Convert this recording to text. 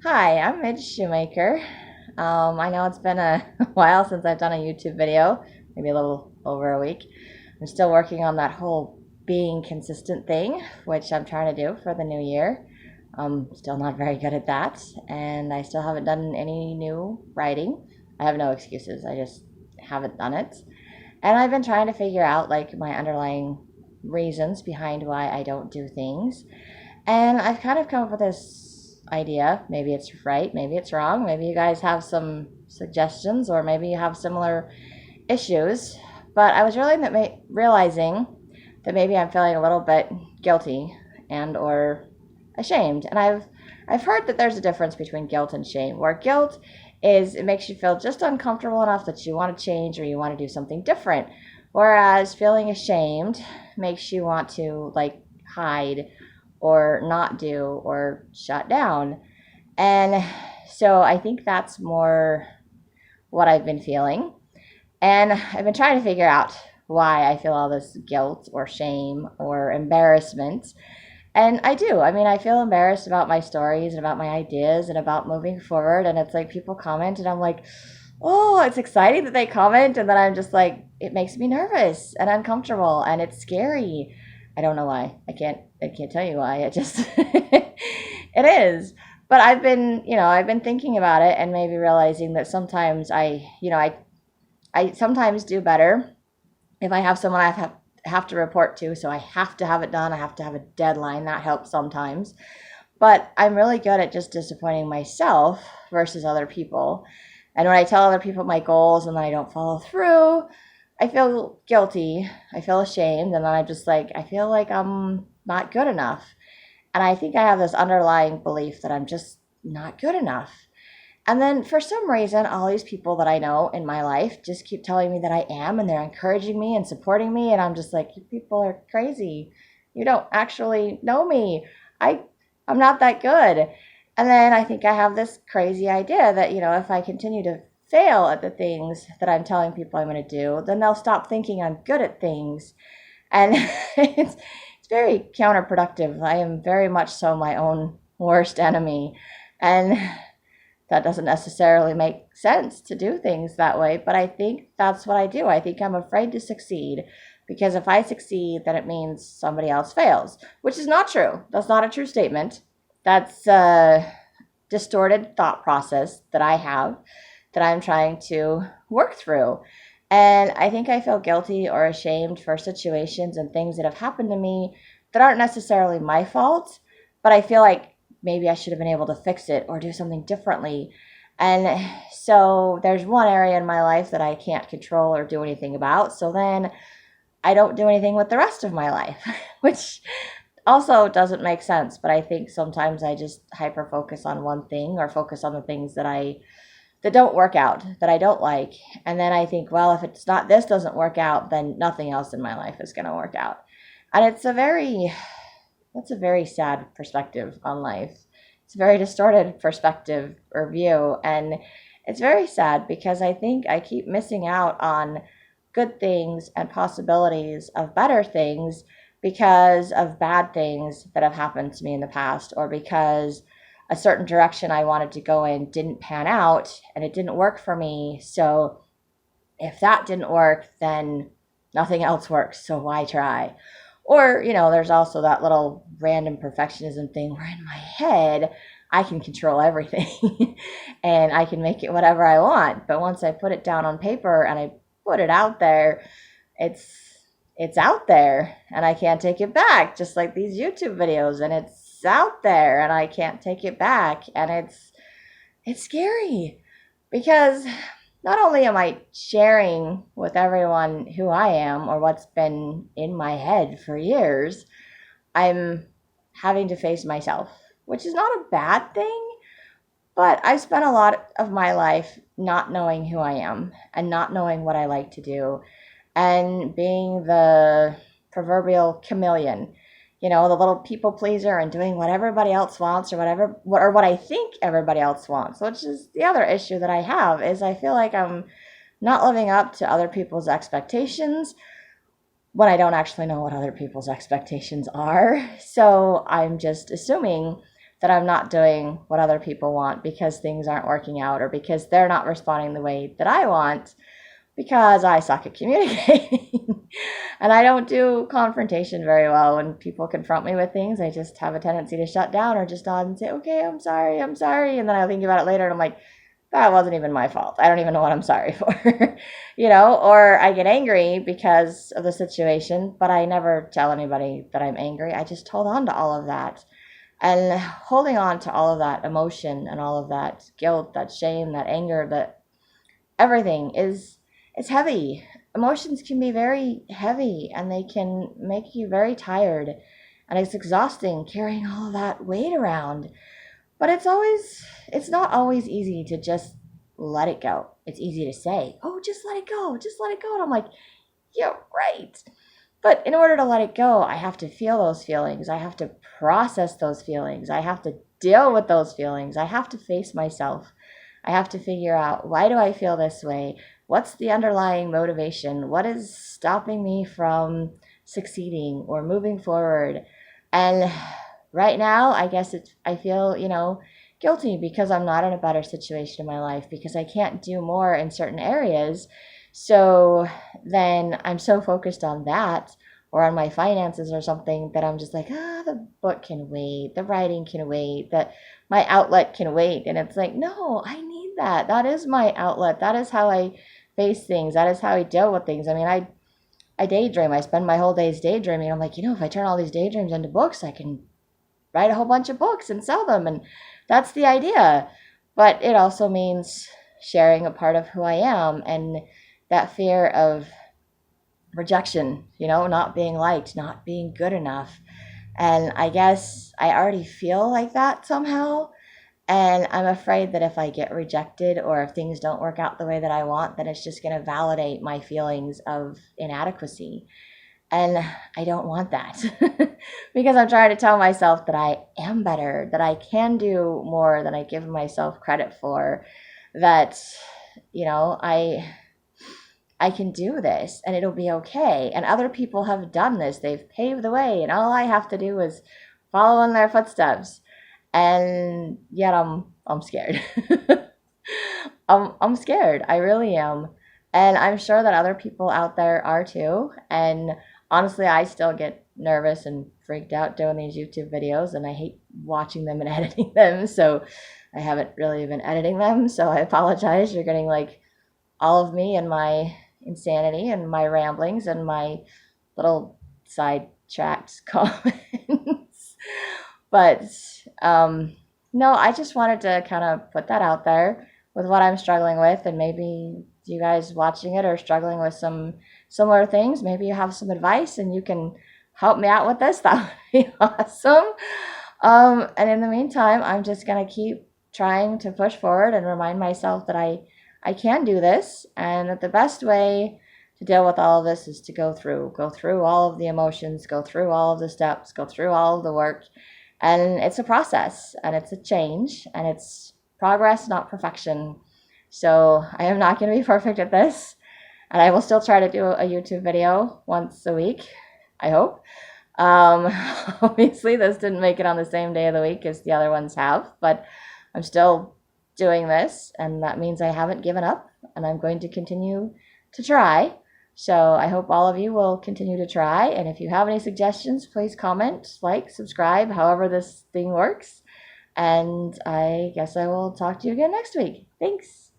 Hi, I'm Midge Shoemaker. I know it's been a while since I've done a YouTube video, maybe a little over a week. I'm still working on that whole being consistent thing, which I'm trying to do for the new year. I'm still not very good at that, and I still haven't done any new writing. I have no excuses, I just haven't done it. And I've been trying to figure out like my underlying reasons behind why I don't do things. And I've kind of come up with this idea. Maybe it's right, maybe it's wrong. Maybe you guys have some suggestions, or maybe you have similar issues. But I was really realizing that maybe I'm feeling a little bit guilty and or ashamed. And I've heard that there's a difference between guilt and shame. Where guilt is it makes you feel just uncomfortable enough that you want to change or you want to do something different. Whereas feeling ashamed makes you want to like hide or not do or shut down. And so I think that's more what I've been feeling. And I've been trying to figure out why I feel all this guilt or shame or embarrassment. And I do. I mean, I feel embarrassed about my stories and about my ideas and about moving forward. And it's like people comment, and I'm like, oh, it's exciting that they comment. And then I'm just like, it makes me nervous and uncomfortable and it's scary. I don't know why. I can't tell you why. It just it is. But I've been thinking about it and maybe realizing that sometimes I sometimes do better if I have someone have to report to, so I have to have it done. I have to have a deadline. That helps sometimes. But I'm really good at just disappointing myself versus other people. And when I tell other people my goals and then I don't follow through, I feel guilty. I feel ashamed. And then I'm just like, I feel like I'm not good enough. And I think I have this underlying belief that I'm just not good enough. And then for some reason, all these people that I know in my life just keep telling me that I am, and they're encouraging me and supporting me. And I'm just like, you people are crazy. You don't actually know me. I'm not that good. And then I think I have this crazy idea that, if I continue to fail at the things that I'm telling people I'm going to do, then they'll stop thinking I'm good at things. And it's very counterproductive. I am very much so my own worst enemy. And that doesn't necessarily make sense to do things that way, but I think that's what I do. I think I'm afraid to succeed because if I succeed, then it means somebody else fails, which is not true. That's not a true statement. That's a distorted thought process that I have that I'm trying to work through. And I think I feel guilty or ashamed for situations and things that have happened to me that aren't necessarily my fault, but I feel like maybe I should have been able to fix it or do something differently. And so there's one area in my life that I can't control or do anything about. So then I don't do anything with the rest of my life, which also doesn't make sense. But I think sometimes I just hyper focus on one thing or focus on the things that don't work out, that I don't like. And then I think, well, if this doesn't work out, then nothing else in my life is going to work out. And that's a very sad perspective on life. It's a very distorted perspective or view. And it's very sad because I think I keep missing out on good things and possibilities of better things because of bad things that have happened to me in the past, or because a certain direction I wanted to go in didn't pan out and it didn't work for me. So if that didn't work, then nothing else works. So why try? Or, there's also that little random perfectionism thing where in my head, I can control everything and I can make it whatever I want. But once I put it down on paper and I put it out there, it's out there and I can't take it back, just like these YouTube videos, and it's out there and I can't take it back. And it's scary because not only am I sharing with everyone who I am or what's been in my head for years, I'm having to face myself, which is not a bad thing, but I've spent a lot of my life not knowing who I am and not knowing what I like to do and being the proverbial chameleon, the little people pleaser and doing what everybody else wants or what I think everybody else wants, which is the other issue that I have is I feel like I'm not living up to other people's expectations when I don't actually know what other people's expectations are. So I'm just assuming that I'm not doing what other people want because things aren't working out, or because they're not responding the way that I want, because I suck at communicating. And I don't do confrontation very well. When people confront me with things, I just have a tendency to shut down or just nod and say, okay, I'm sorry. And then I think about it later and I'm like, that wasn't even my fault. I don't even know what I'm sorry for. Or I get angry because of the situation, but I never tell anybody that I'm angry. I just hold on to all of that. And holding on to all of that emotion and all of that guilt, that shame, that anger, that everything it's heavy. Emotions can be very heavy and they can make you very tired. And it's exhausting carrying all of that weight around. But it's not always easy to just let it go. It's easy to say, oh, just let it go, just let it go. And I'm like, you're right. But in order to let it go, I have to feel those feelings. I have to process those feelings. I have to deal with those feelings. I have to face myself. I have to figure out, why do I feel this way? What's the underlying motivation? What is stopping me from succeeding or moving forward? And right now, I guess I feel, guilty because I'm not in a better situation in my life, because I can't do more in certain areas. So then I'm so focused on that, or on my finances or something, that I'm just like, the book can wait, the writing can wait, that my outlet can wait. And it's like, no, I need that. That is my outlet. That is how I face things. That is how I deal with things. I mean, I daydream. I spend my whole days daydreaming. I'm like, if I turn all these daydreams into books, I can write a whole bunch of books and sell them. And that's the idea. But it also means sharing a part of who I am, and that fear of rejection, not being liked, not being good enough. And I guess I already feel like that somehow. And I'm afraid that if I get rejected, or if things don't work out the way that I want, then it's just going to validate my feelings of inadequacy. And I don't want that because I'm trying to tell myself that I am better, that I can do more than I give myself credit for, that, I can do this and it'll be okay. And other people have done this. They've paved the way, and all I have to do is follow in their footsteps. And yet I'm scared. I'm scared. I really am. And I'm sure that other people out there are too. And honestly, I still get nervous and freaked out doing these YouTube videos, and I hate watching them and editing them. So I haven't really been editing them. So I apologize. You're getting like all of me and my insanity and my ramblings and my little sidetracked comments. But no, I just wanted to kind of put that out there with what I'm struggling with, and maybe you guys watching it are struggling with some similar things. Maybe you have some advice and you can help me out with this. That would be awesome. And in the meantime, I'm just going to keep trying to push forward and remind myself that I can do this, and that the best way to deal with all of this is to go through all of the emotions, go through all of the steps, go through all of the work. And it's a process, and it's a change, and it's progress, not perfection. So I am not going to be perfect at this, and I will still try to do a YouTube video once a week, I hope. Obviously, this didn't make it on the same day of the week as the other ones have, but I'm still doing this, and that means I haven't given up, and I'm going to continue to try. So I hope all of you will continue to try. And if you have any suggestions, please comment, like, subscribe, however this thing works. And I guess I will talk to you again next week. Thanks.